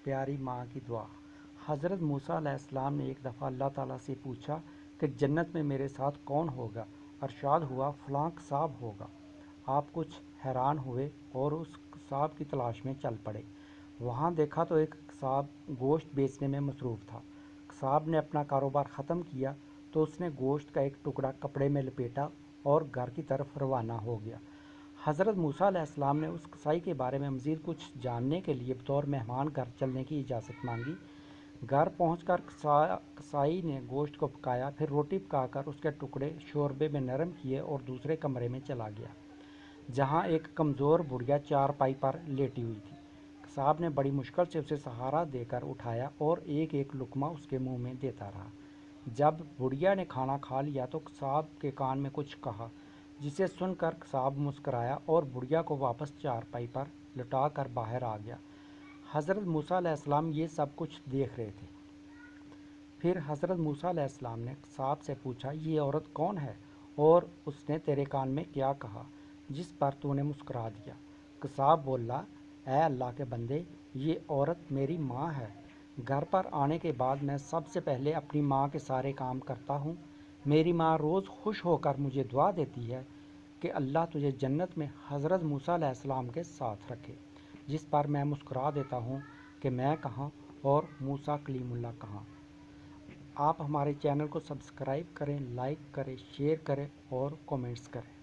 پیاری ماں کی دعا۔ حضرت موسیٰ علیہ السلام نے ایک دفعہ اللہ تعالیٰ سے پوچھا کہ جنت میں میرے ساتھ کون ہوگا؟ ارشاد ہوا فلاں قصاب ہوگا۔ آپ کچھ حیران ہوئے اور اس قصاب کی تلاش میں چل پڑے۔ وہاں دیکھا تو ایک قصاب گوشت بیچنے میں مصروف تھا۔ قصاب نے اپنا کاروبار ختم کیا تو اس نے گوشت کا ایک ٹکڑا کپڑے میں لپیٹا اور گھر کی طرف روانہ ہو گیا۔ حضرت موسیٰ علیہ السلام نے اس قصائی کے بارے میں مزید کچھ جاننے کے لیے بطور مہمان گھر چلنے کی اجازت مانگی۔ گھر پہنچ کر قصائی نے گوشت کو پکایا، پھر روٹی پکا کر اس کے ٹکڑے شوربے میں نرم کیے اور دوسرے کمرے میں چلا گیا، جہاں ایک کمزور بڑھیا چارپائی پر لیٹی ہوئی تھی۔ قصاب نے بڑی مشکل سے اسے سہارا دے کر اٹھایا اور ایک ایک لقمہ اس کے منہ میں دیتا رہا۔ جب بڑھیا نے کھانا کھا لیا تو قصاب کے کان میں کچھ کہا، جسے سن کر قصاب مسکرایا اور بڑھیا کو واپس چارپائی پر لٹا کر باہر آ گیا۔ حضرت موسیٰ علیہ السلام یہ سب کچھ دیکھ رہے تھے۔ پھر حضرت موسیٰ علیہ السلام نے قصاب سے پوچھا، یہ عورت کون ہے اور اس نے تیرے کان میں کیا کہا جس پر تو نے مسکرا دیا؟ قصاب بولا، اے اللہ کے بندے، یہ عورت میری ماں ہے۔ گھر پر آنے کے بعد میں سب سے پہلے اپنی ماں کے سارے کام کرتا ہوں۔ میری ماں روز خوش ہو کر مجھے دعا دیتی ہے کہ اللہ تجھے جنت میں حضرت موسیٰ علیہ السلام کے ساتھ رکھے، جس پر میں مسکرا دیتا ہوں کہ میں کہاں اور موسیٰ کلیم اللہ کہاں۔ آپ ہمارے چینل کو سبسکرائب کریں، لائک کریں، شیئر کریں اور کومنٹس کریں۔